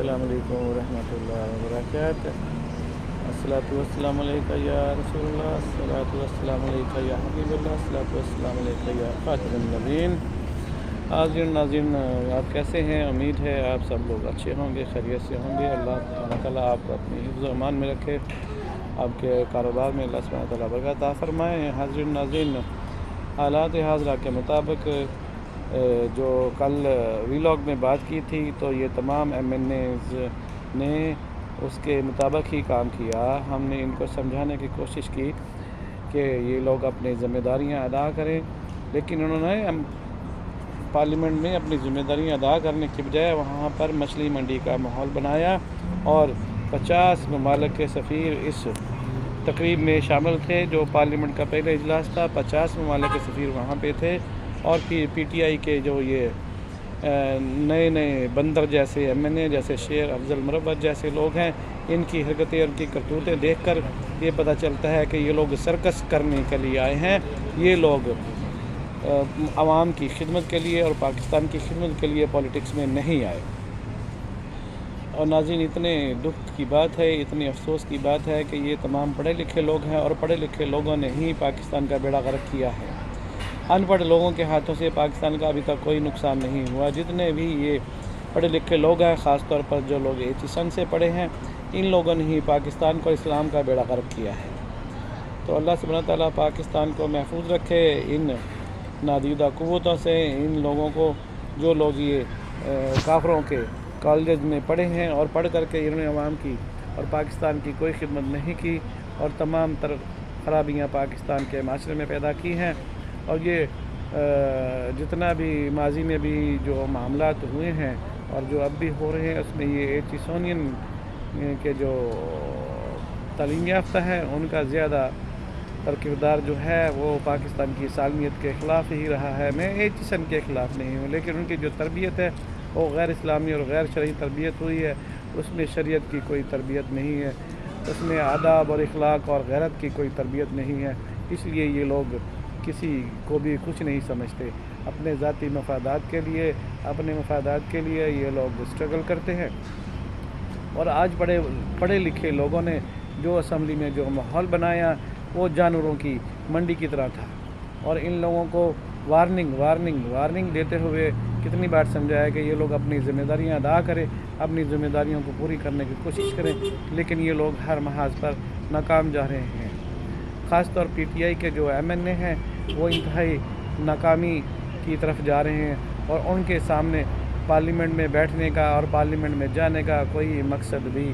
السلام علیکم ورحمۃ اللہ وبرکاتہ۔ الصلاۃ والسلام علیکہ یا رسول اللہ، الصلاۃ والسلام علیکہ یا حبیب اللہ، الصلاۃ والسلام علیکہ یا خاتم النبیین۔ حاضرین ناظرین، آپ کیسے ہیں؟ امید ہے آپ سب لوگ اچھے ہوں گے، خیریت سے ہوں گے۔ اللہ سبحانہ تعالیٰ آپ کو اپنی حفظ و امان میں رکھے، آپ کے کاروبار میں اللہ سبحانہ تعالیٰ برکات عطا فرمائے۔ حاضرین ناظرین، حالات حاضرہ کے مطابق جو کل ویلاگ میں بات کی تھی تو یہ تمام ایم این ایز نے اس کے مطابق ہی کام کیا۔ ہم نے ان کو سمجھانے کی کوشش کی کہ یہ لوگ اپنی ذمہ داریاں ادا کریں، لیکن انہوں نے پارلیمنٹ میں اپنی ذمہ داریاں ادا کرنے کے بجائے وہاں پر مچھلی منڈی کا ماحول بنایا، اور 50 ممالک کے سفیر اس تقریب میں شامل تھے۔ جو پارلیمنٹ کا پہلا اجلاس تھا، 50 ممالک کے سفیر وہاں پہ تھے، اور پھر پی ٹی آئی کے جو یہ نئے نئے بندر جیسے ایم این اے جیسے شیر افضل مروت جیسے لوگ ہیں، ان کی حرکتیں، ان کی کرتوتیں دیکھ کر یہ پتہ چلتا ہے کہ یہ لوگ سرکس کرنے کے لیے آئے ہیں۔ یہ لوگ عوام کی خدمت کے لیے اور پاکستان کی خدمت کے لیے پولیٹکس میں نہیں آئے۔ اور ناظرین، اتنے دکھ کی بات ہے، اتنی افسوس کی بات ہے کہ یہ تمام پڑھے لکھے لوگ ہیں، اور پڑھے لکھے لوگوں نے ہی پاکستان کا بیڑا غرق کیا ہے۔ ان پڑھ لوگوں کے ہاتھوں سے پاکستان کا ابھی تک کوئی نقصان نہیں ہوا۔ جتنے بھی یہ پڑھے لکھے لوگ ہیں، خاص طور پر جو لوگ ایچیسن سے پڑھے ہیں، ان لوگوں نے ہی پاکستان کو اسلام کا بیڑا غرق کیا ہے۔ تو اللہ سبحانہ تعالیٰ پاکستان کو محفوظ رکھے ان نادیدہ قوتوں سے، ان لوگوں کو جو لوگ یہ کافروں کے کالجز میں پڑھے ہیں اور پڑھ کر کے انہوں نے عوام کی اور پاکستان کی کوئی خدمت نہیں کی، اور تمام تر خرابیاں پاکستان کے معاشرے میں پیدا کی ہیں۔ اور یہ جتنا بھی ماضی میں بھی جو معاملات ہوئے ہیں اور جو اب بھی ہو رہے ہیں، اس میں یہ ایچیسونین کے جو تعلیم یافتہ ہیں، ان کا زیادہ تر کردار جو ہے وہ پاکستان کی سالمیت کے خلاف ہی رہا ہے۔ میں ایچیسن کے خلاف نہیں ہوں، لیکن ان کی جو تربیت ہے وہ غیر اسلامی اور غیر شرعی تربیت ہوئی ہے۔ اس میں شریعت کی کوئی تربیت نہیں ہے، اس میں آداب اور اخلاق اور غیرت کی کوئی تربیت نہیں ہے۔ اس لیے یہ لوگ کسی کو بھی کچھ نہیں سمجھتے، اپنے ذاتی مفادات کے لیے، اپنے مفادات کے لیے یہ لوگ اسٹرگل کرتے ہیں۔ اور آج پڑھے لکھے لوگوں نے جو اسمبلی میں جو ماحول بنایا وہ جانوروں کی منڈی کی طرح تھا، اور ان لوگوں کو وارننگ دیتے ہوئے کتنی بار سمجھایا کہ یہ لوگ اپنی ذمہ داریاں ادا کریں، اپنی ذمہ داریوں کو پوری کرنے کی کوشش کریں، لیکن یہ لوگ ہر محاذ پر ناکام جا رہے ہیں۔ خاص طور پی ٹی آئی کے جو ایم این اے ہیں وہ انتہائی ناکامی کی طرف جا رہے ہیں، اور ان کے سامنے پارلیمنٹ میں بیٹھنے کا اور پارلیمنٹ میں جانے کا کوئی مقصد بھی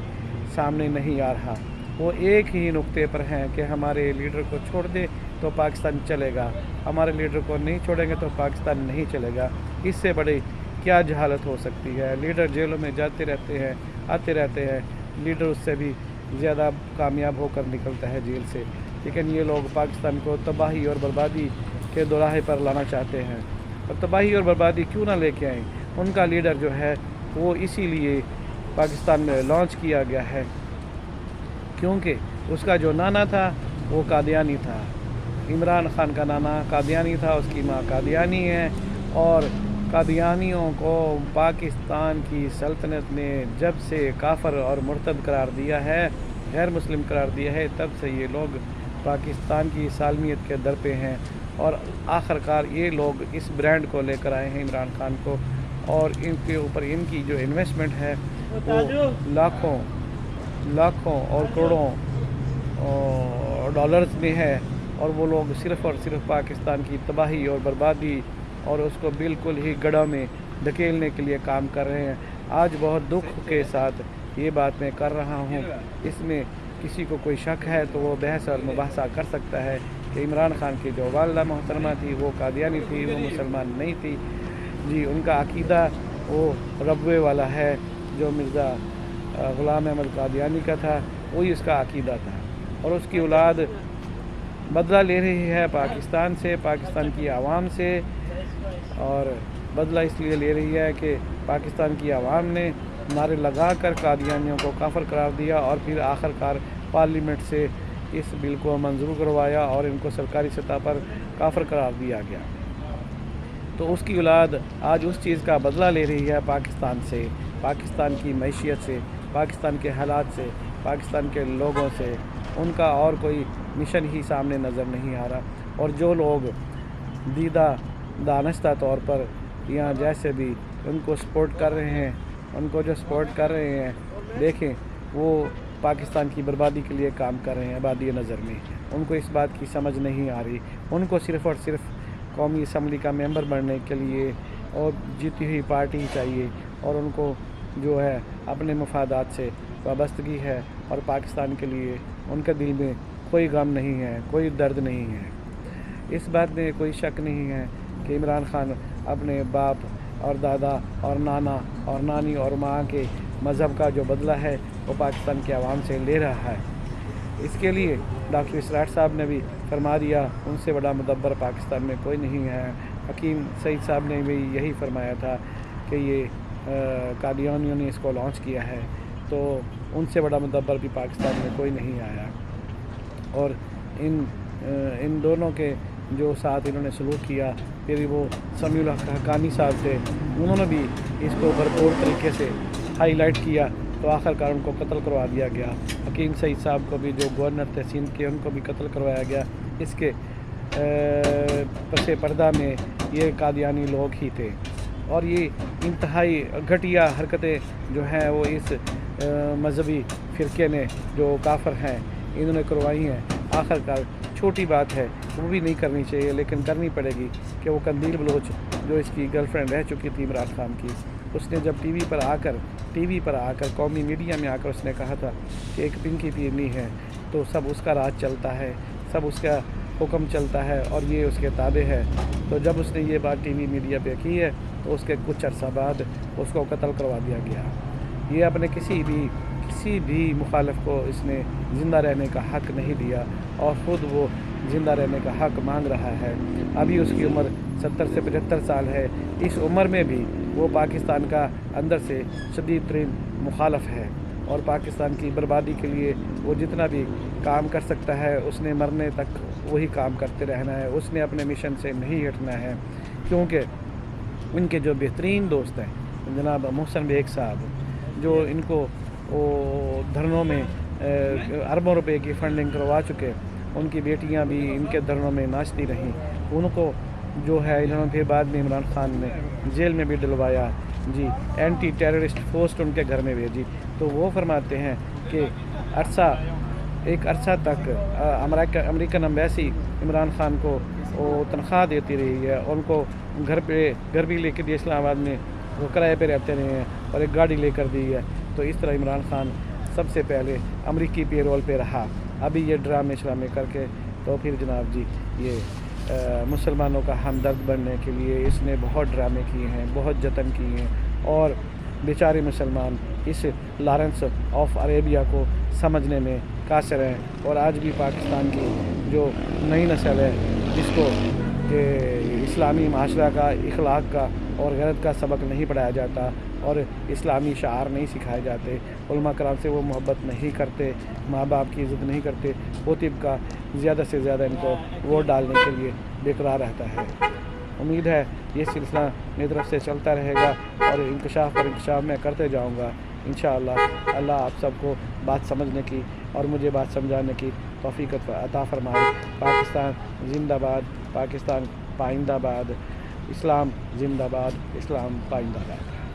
سامنے نہیں آ رہا۔ وہ ایک ہی نقطے پر ہیں کہ ہمارے لیڈر کو چھوڑ دے تو پاکستان چلے گا، ہمارے لیڈر کو نہیں چھوڑیں گے تو پاکستان نہیں چلے گا۔ اس سے بڑی کیا جہالت ہو سکتی ہے؟ لیڈر جیلوں میں جاتے رہتے ہیں، آتے رہتے ہیں، لیڈر اس سے بھی زیادہ کامیاب ہو کر نکلتا ہے جیل سے، لیکن یہ لوگ پاکستان کو تباہی اور بربادی کے دوراہے پر لانا چاہتے ہیں۔ اور تباہی اور بربادی کیوں نہ لے کے آئیں؟ ان کا لیڈر جو ہے وہ اسی لیے پاکستان میں لانچ کیا گیا ہے کیونکہ اس کا جو نانا تھا وہ قادیانی تھا۔ عمران خان کا نانا قادیانی تھا، اس کی ماں قادیانی ہے، اور قادیانیوں کو پاکستان کی سلطنت نے جب سے کافر اور مرتد قرار دیا ہے، غیر مسلم قرار دیا ہے، تب سے یہ لوگ پاکستان کی سالمیت کے در پہ ہیں، اور آخر کار یہ لوگ اس برانڈ کو لے کر آئے ہیں عمران خان کو، اور ان کے اوپر ان کی جو انویسٹمنٹ ہے وہ لاکھوں اور کروڑوں ڈالرز میں ہے، اور وہ لوگ صرف اور صرف پاکستان کی تباہی اور بربادی اور اس کو بالکل ہی گڑھا میں دھکیلنے کے لیے کام کر رہے ہیں۔ آج بہت دکھ کے ساتھ یہ بات میں کر رہا ہوں، اس میں کسی کو کوئی شک ہے تو وہ بحث اور مباحثہ کر سکتا ہے کہ عمران خان کی جو والدہ محترمہ تھی وہ قادیانی تھی، وہ مسلمان نہیں تھی جی۔ ان کا عقیدہ وہ ربوے والا ہے جو مرزا غلام احمد قادیانی کا تھا، وہی اس کا عقیدہ تھا، اور اس کی اولاد بدلہ لے رہی ہے پاکستان سے، پاکستان کی عوام سے، اور بدلہ اس لیے لے رہی ہے کہ پاکستان کی عوام نے نعرے لگا کر قادیانیوں کو کافر قرار دیا، اور پھر آخر کار پارلیمنٹ سے اس بل کو منظور کروایا اور ان کو سرکاری سطح پر کافر قرار دیا گیا۔ تو اس کی اولاد آج اس چیز کا بدلہ لے رہی ہے پاکستان سے پاکستان کی معیشت سے، پاکستان کے حالات سے، پاکستان کے لوگوں سے ان کا اور کوئی مشن ہی سامنے نظر نہیں آ رہا۔ اور جو لوگ دیدہ دانستہ طور پر یا جیسے بھی ان کو سپورٹ کر رہے ہیں، ان کو جو سپورٹ کر رہے ہیں، دیکھیں وہ پاکستان کی بربادی کے لیے کام کر رہے ہیں آبادی نظر میں۔ ان کو اس بات کی سمجھ نہیں آ رہی، ان کو صرف اور صرف قومی اسمبلی کا ممبر بننے کے لیے اور جیتی ہوئی پارٹی چاہیے، اور ان کو جو ہے اپنے مفادات سے وابستگی ہے، اور پاکستان کے لیے ان کے دل میں کوئی غم نہیں ہے، کوئی درد نہیں ہے۔ اس بات میں کوئی شک نہیں ہے کہ عمران خان اپنے باپ اور دادا اور نانا اور نانی اور ماں کے مذہب کا جو بدلہ ہے وہ پاکستان کے عوام سے لے رہا ہے۔ اس کے لیے ڈاکٹر اسرار صاحب نے بھی فرما دیا، ان سے بڑا مدبر پاکستان میں کوئی نہیں ہے۔ حکیم سعید صاحب نے بھی یہی فرمایا تھا کہ یہ قادیانیوں نے اس کو لانچ کیا ہے، تو ان سے بڑا مدبر بھی پاکستان میں کوئی نہیں آیا۔ اور ان دونوں کے جو ساتھ انہوں نے سلوک کیا، پھر وہ سمیع الحق حقانی صاحب تھے، انہوں نے بھی اس کو بھرپور طریقے سے ہائی لائٹ کیا، تو آخر کار ان کو قتل کروا دیا گیا۔ حکیم سعید صاحب کو بھی جو گورنر تھے سندھ کے، ان کو بھی قتل کروایا گیا۔ اس کے پس پردہ میں یہ قادیانی لوگ ہی تھے، اور یہ انتہائی گھٹیا حرکتیں جو ہیں وہ اس مذہبی فرقے نے، جو کافر ہیں، انہوں نے کروائی ہیں۔ آخر کار چھوٹی بات ہے، وہ بھی نہیں کرنی چاہیے لیکن کرنی پڑے گی کہ وہ قندیل بلوچ جو اس کی گرل فرینڈ رہ چکی تھی عمران خان کی، اس نے جب ٹی وی پر آ کر قومی میڈیا میں آ کر اس نے کہا تھا کہ ایک پنکی پیرنی ہے، تو سب اس کا راج چلتا ہے، سب اس کا حکم چلتا ہے اور یہ اس کے تابع ہے۔ تو جب اس نے یہ بات ٹی وی میڈیا پہ کی ہے تو اس کے کچھ عرصہ بعد اس کو قتل کروا دیا گیا۔ یہ اپنے کسی بھی مخالف کو اس نے زندہ رہنے کا حق نہیں دیا، اور خود وہ زندہ رہنے کا حق مانگ رہا ہے۔ ابھی اس کی عمر 70 سے 75 سال ہے۔ اس عمر میں بھی وہ پاکستان کا اندر سے شدید ترین مخالف ہے، اور پاکستان کی بربادی کے لیے وہ جتنا بھی کام کر سکتا ہے اس نے مرنے تک وہی کام کرتے رہنا ہے۔ اس نے اپنے مشن سے نہیں ہٹنا ہے، کیونکہ ان کے جو بہترین دوست ہیں جناب محسن بیگ صاحب، جو ان کو دھرنوں میں اربوں روپے کی فنڈنگ کروا چکے، ان کی بیٹیاں بھی ان کے دھرنوں میں ناچتی رہیں، ان کو جو ہے انہوں نے پھر بعد میں عمران خان نے جیل میں بھی ڈلوایا جی، اینٹی ٹیررسٹ پوسٹ ان کے گھر میں بھیجی۔ تو وہ فرماتے ہیں کہ ایک عرصہ تک امریکن ایمبیسی عمران خان کو وہ تنخواہ دیتی رہی ہے، اور ان کو گھر بھی لے کے دی اسلام آباد میں، وہ کرائے پہ رہتے رہے ہیں، اور ایک گاڑی لے کر دی ہے۔ تو اس طرح عمران خان سب سے پہلے امریکی پے رول پہ رہا، ابھی یہ ڈرامے کر کے تو پھر جناب جی یہ مسلمانوں کا ہمدرد بننے کے لیے اس نے بہت ڈرامے کیے ہیں، بہت جتن کیے ہیں، اور بیچارے مسلمان اس لارنس آف عربیہ کو سمجھنے میں قاصر ہیں۔ اور آج بھی پاکستان کی جو نئی نسل ہے، جس کو کہ اسلامی معاشرہ کا، اخلاق کا اور غیرت کا سبق نہیں پڑھایا جاتا، اور اسلامی شعار نہیں سکھائے جاتے، علماء کرام سے وہ محبت نہیں کرتے، ماں باپ کی عزت نہیں کرتے، وہ طبقہ زیادہ سے زیادہ ان کو ووٹ ڈالنے کے لیے بےقرار رہتا ہے۔ امید ہے یہ سلسلہ میری طرف سے چلتا رہے گا، اور انکشاف پر انکشاف میں کرتے جاؤں گا انشاءاللہ۔ اللہ آپ سب کو بات سمجھنے کی اور مجھے بات سمجھانے کی توفیق عطا فرمائے۔ پاکستان زندہ باد، پاکستان پائندہ باد، اسلام زندہ باد، اسلام پائندہ باد۔